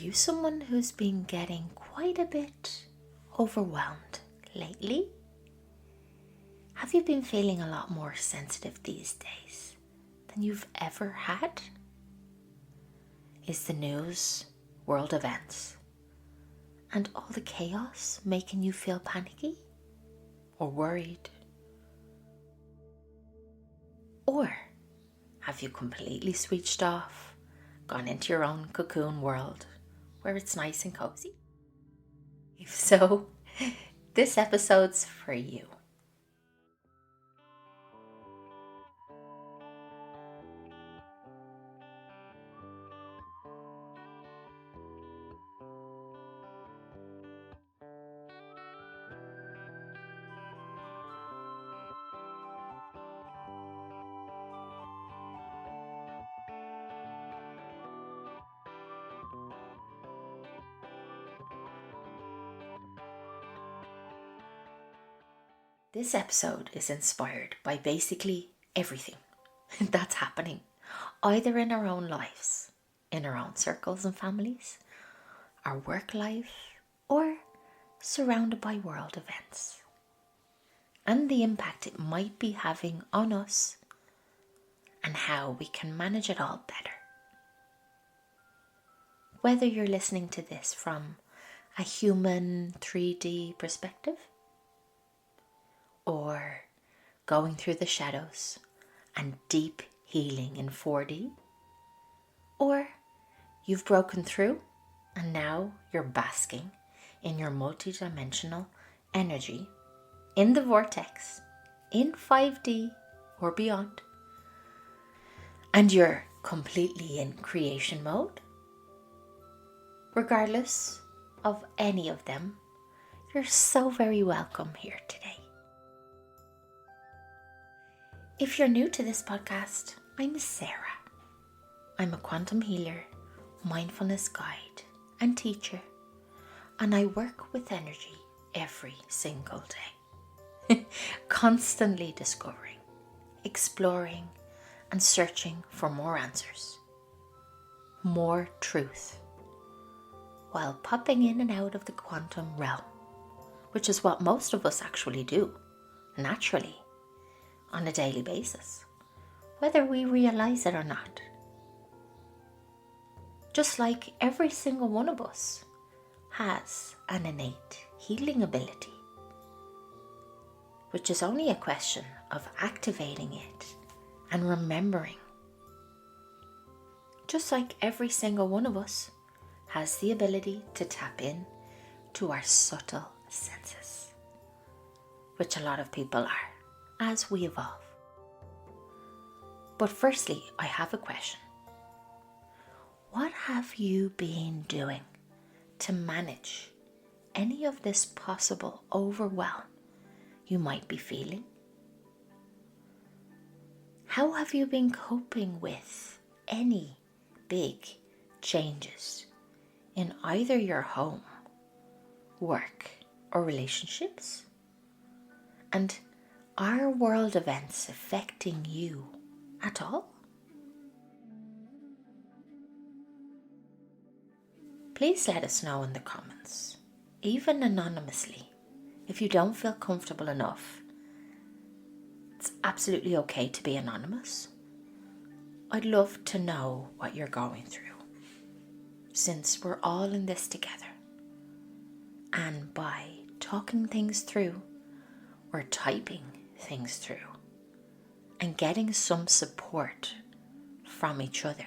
you someone who's been getting quite a bit overwhelmed lately? Have you been feeling a lot more sensitive these days than you've ever had? Is the news, world events, and all the chaos making you feel panicky or worried? Or have you completely switched off, gone into your own cocoon world where it's nice and cozy? If so, this episode's for you. This episode is inspired by basically everything that's happening, either in our own lives, in our own circles and families, our work life, or surrounded by world events, and the impact it might be having on us and how we can manage it all better. Whether you're listening to this from a human 3D perspective, or going through the shadows and deep healing in 4D, or you've broken through and now you're basking in your multidimensional energy in the vortex, in 5D or beyond, and you're completely in creation mode. Regardless of any of them, you're so very welcome here today. If you're new to this podcast, I'm Sarah. I'm a quantum healer, mindfulness guide, and teacher, and I work with energy every single day, constantly discovering, exploring, and searching for more answers, more truth, while popping in and out of the quantum realm, which is what most of us actually do, naturally, on a daily basis, whether we realize it or not. Just like every single one of us has an innate healing ability, which is only a question of activating it and remembering. Just like every single one of us has the ability to tap in to our subtle senses, which a lot of people are as we evolve. But firstly, I have a question. What have you been doing to manage any of this possible overwhelm you might be feeling? How have you been coping with any big changes in either your home, work, or relationships? And are world events affecting you at all? Please let us know in the comments, even anonymously, if you don't feel comfortable enough. It's absolutely okay to be anonymous. I'd love to know what you're going through, since we're all in this together. And by talking things through, or typing things through, and getting some support from each other,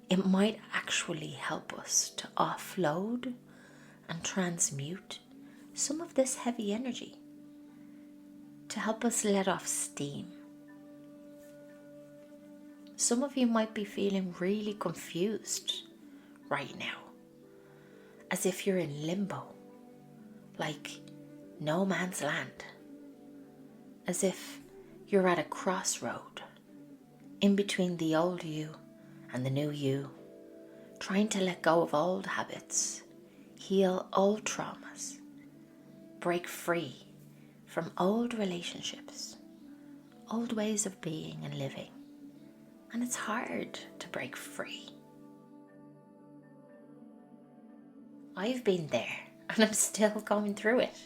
it might actually help us to offload and transmute some of this heavy energy, to help us let off steam. Some of you might be feeling really confused right now, as if you're in limbo, like no man's land, as if you're at a crossroad in between the old you and the new you, trying to let go of old habits, heal old traumas, break free from old relationships, old ways of being and living. And it's hard to break free. I've been there and I'm still going through it.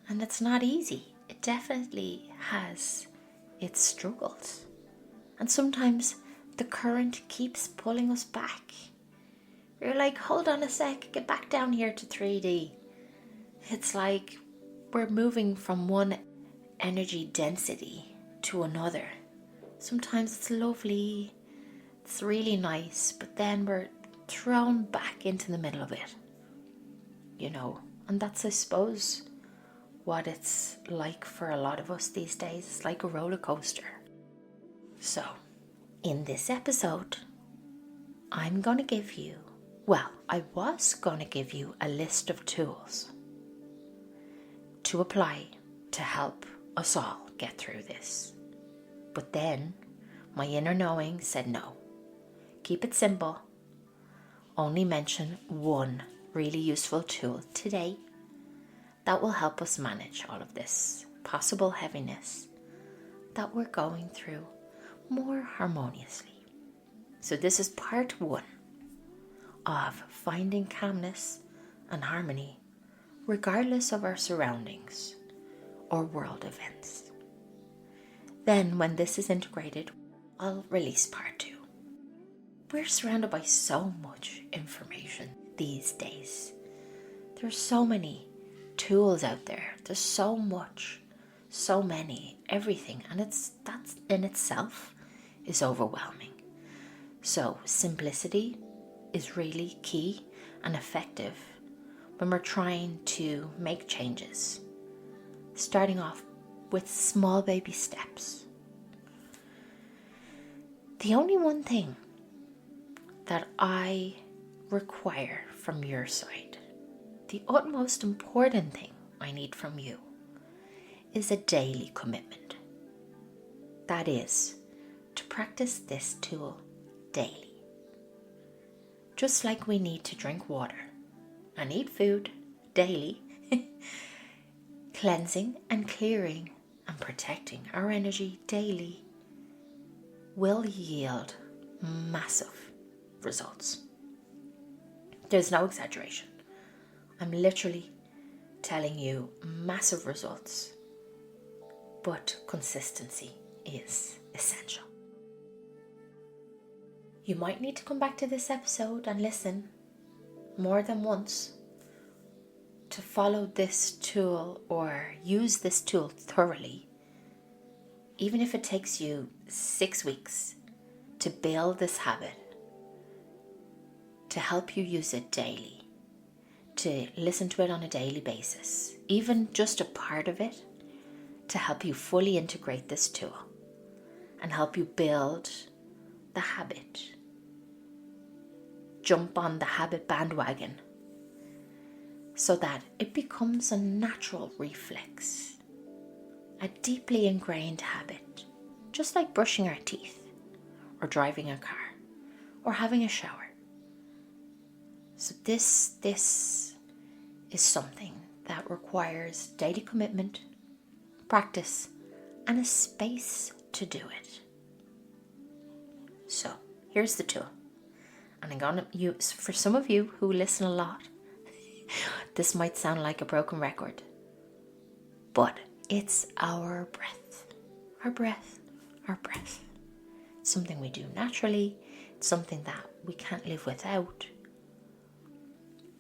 And it's not easy. It definitely has its struggles. And sometimes the current keeps pulling us back. You're like, hold on a sec, get back down here to 3D. It's like we're moving from one energy density to another. Sometimes it's lovely, it's really nice, but then we're thrown back into the middle of it. And that's, I suppose, what it's like for a lot of us these days. It's like a roller coaster. So, in this episode, I was going to give you a list of tools to apply to help us all get through this. But then my inner knowing said no. Keep it simple. Only mention one really useful tool today that will help us manage all of this possible heaviness that we're going through more harmoniously. So this is part 1 of finding calmness and harmony regardless of our surroundings or world events. Then when this is integrated, I'll release part 2. We're surrounded by so much information these days. There's so many tools out there. There's so much, so many, everything. And that in itself is overwhelming. So simplicity is really key and effective when we're trying to make changes. Starting off with small baby steps. The only one thing that I require from your side, the utmost important thing I need from you, is a daily commitment. That is, to practice this tool daily. Just like we need to drink water and eat food daily, cleansing and clearing and protecting our energy daily will yield massive results. There's no exaggeration. I'm literally telling you massive results, but consistency is essential. You might need to come back to this episode and listen more than once to follow this tool or use this tool thoroughly, even if it takes you 6 weeks to build this habit, to help you use it daily, to listen to it on a daily basis, even just a part of it, to help you fully integrate this tool and help you build the habit. Jump on the habit bandwagon so that it becomes a natural reflex, a deeply ingrained habit, just like brushing our teeth or driving a car or having a shower. So this is something that requires daily commitment, practice, and a space to do it. So here's the tool. And I'm going to use, for some of you who listen a lot, this might sound like a broken record, but it's our breath. Our breath, our breath. It's something we do naturally. It's something that we can't live without.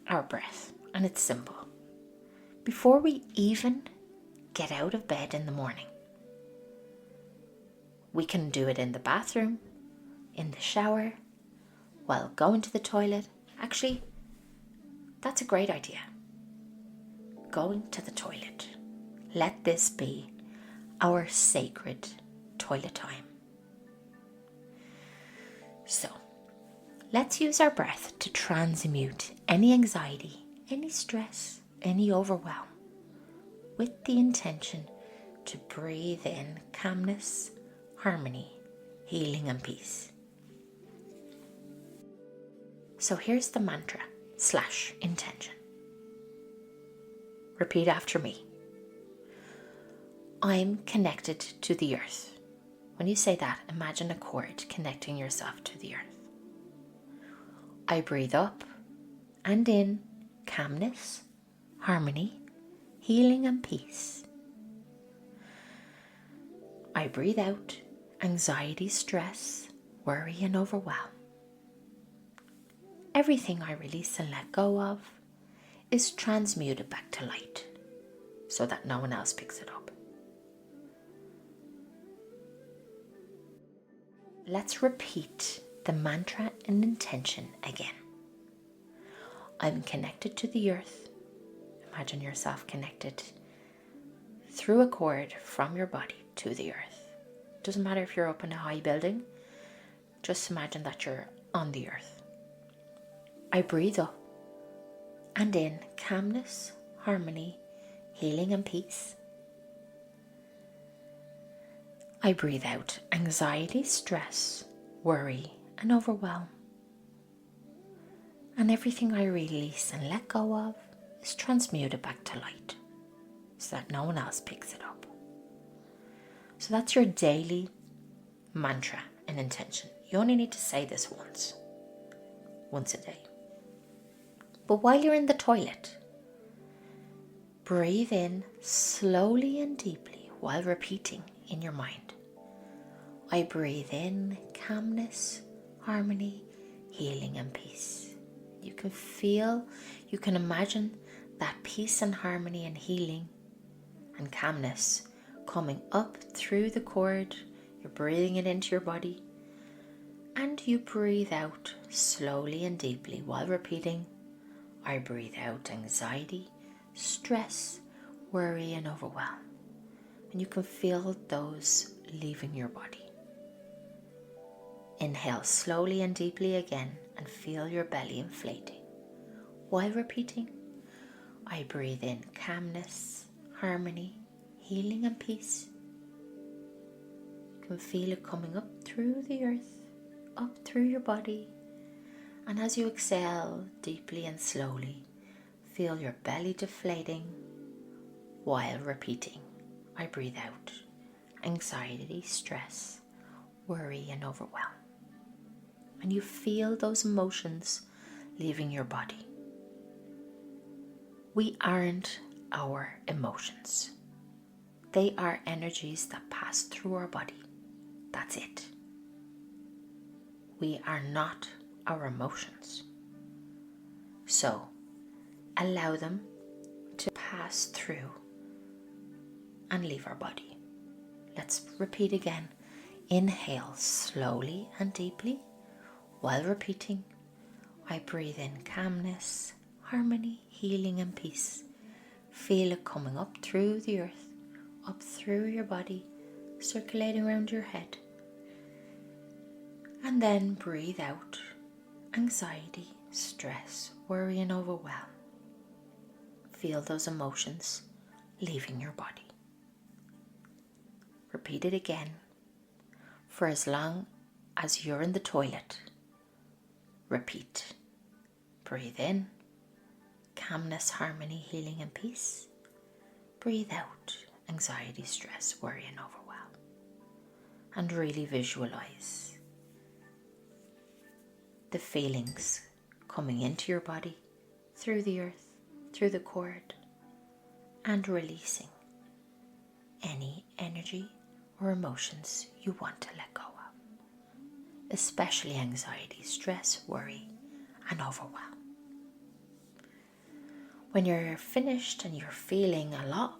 Our breath. And it's simple. Before we even get out of bed in the morning, we can do it in the bathroom, in the shower, while going to the toilet. Actually, that's a great idea. Going to the toilet. Let this be our sacred toilet time. So, let's use our breath to transmute any anxiety, any stress, any overwhelm, with the intention to breathe in calmness, harmony, healing, and peace. So here's the mantra / intention. Repeat after me. I'm connected to the earth. When you say that, imagine a cord connecting yourself to the earth. I breathe up and in calmness, harmony, healing and peace. I breathe out anxiety, stress, worry and overwhelm. Everything I release and let go of is transmuted back to light so that no one else picks it up. Let's repeat the mantra and intention again. I'm connected to the earth. Imagine yourself connected through a cord from your body to the earth. Doesn't matter if you're up in a high building, just imagine that you're on the earth. I breathe up and in calmness, harmony, healing and peace. I breathe out anxiety, stress, worry and overwhelm. And everything I release and let go of is transmuted back to light so that no one else picks it up. So that's your daily mantra and intention. You only need to say this once a day. But while you're in the toilet, breathe in slowly and deeply while repeating in your mind. I breathe in calmness, harmony, healing and peace. You can imagine that peace and harmony and healing and calmness coming up through the cord. You're breathing it into your body and you breathe out slowly and deeply while repeating, I breathe out anxiety, stress, worry and overwhelm. And you can feel those leaving your body. Inhale slowly and deeply again and feel your belly inflating. While repeating, I breathe in calmness, harmony, healing and peace. You can feel it coming up through the earth, up through your body. And as you exhale deeply and slowly, feel your belly deflating while repeating, I breathe out anxiety, stress, worry and overwhelm. And you feel those emotions leaving your body. We aren't our emotions. They are energies that pass through our body. That's it. We are not our emotions. So allow them to pass through and leave our body. Let's repeat again. Inhale slowly and deeply while repeating, I breathe in calmness, harmony, healing and peace. Feel it coming up through the earth, up through your body, circulating around your head. And then breathe out anxiety, stress, worry and overwhelm. Feel those emotions leaving your body. Repeat it again for as long as you're in the toilet. Repeat. Breathe in, calmness, harmony, healing and peace. Breathe out, anxiety, stress, worry and overwhelm. And really visualize the feelings coming into your body, through the earth, through the cord, and releasing any energy or emotions you want to let go of. Especially anxiety, stress, worry, and overwhelm. When you're finished and you're feeling a lot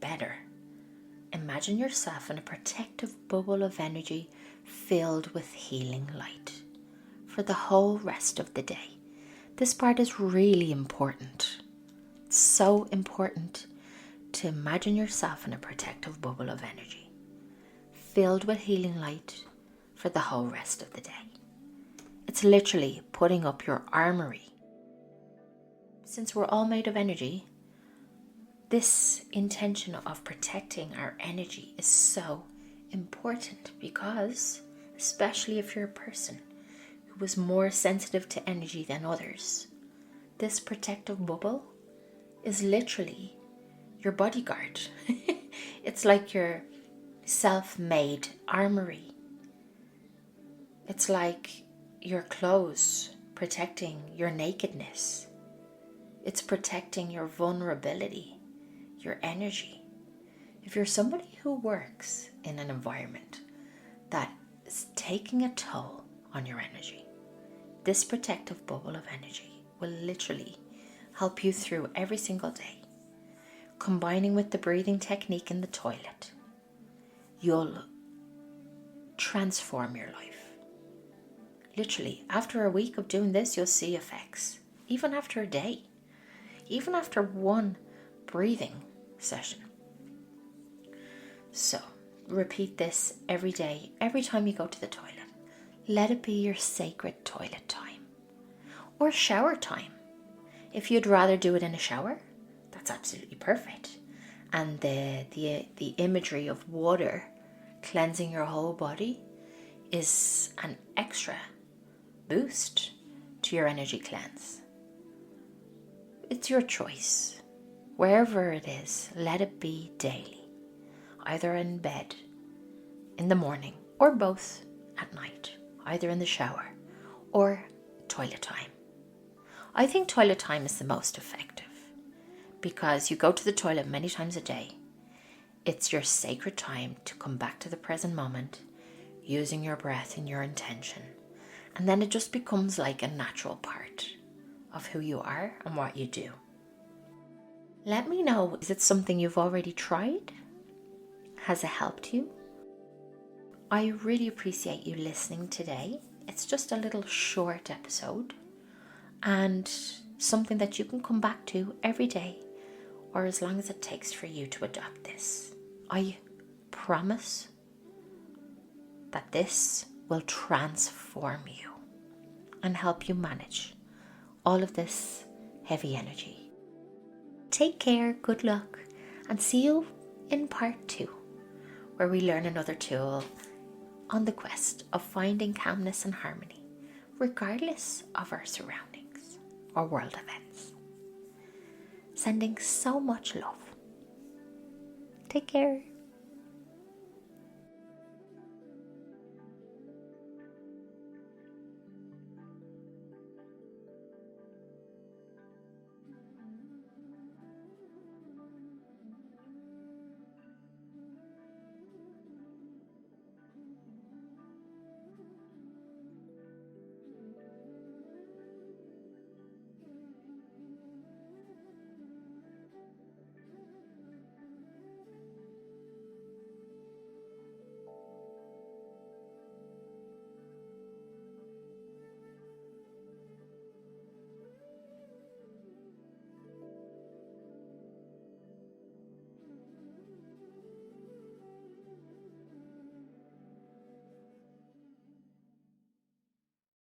better, imagine yourself in a protective bubble of energy filled with healing light for the whole rest of the day. This part is really important. It's so important to imagine yourself in a protective bubble of energy filled with healing light for the whole rest of the day. It's literally putting up your armory. Since we're all made of energy, this intention of protecting our energy is so important because, especially if you're a person who is more sensitive to energy than others, this protective bubble is literally your bodyguard. It's like your self-made armory. It's like your clothes protecting your nakedness. It's protecting your vulnerability, your energy. If you're somebody who works in an environment that is taking a toll on your energy, this protective bubble of energy will literally help you through every single day. Combining with the breathing technique in the toilet, you'll transform your life. Literally, after a week of doing this, you'll see effects. Even after a day, even after one breathing session. So, repeat this every day, every time you go to the toilet. Let it be your sacred toilet time or shower time. If you'd rather do it in a shower, that's absolutely perfect. And the imagery of water cleansing your whole body is an extra boost to your energy cleanse. It's your choice. Wherever it is, let it be daily. Either in bed, in the morning, or both at night. Either in the shower or toilet time. I think toilet time is the most effective because you go to the toilet many times a day. It's your sacred time to come back to the present moment using your breath and your intention. And then it just becomes like a natural part of who you are and what you do. Let me know, is it something you've already tried? Has it helped you? I really appreciate you listening today. It's just a little short episode and something that you can come back to every day or as long as it takes for you to adopt this. I promise that this will transform you and help you manage all of this heavy energy. Take care, good luck, and see you in part 2, where we learn another tool on the quest of finding calmness and harmony, regardless of our surroundings or world events. Sending so much love. Take care.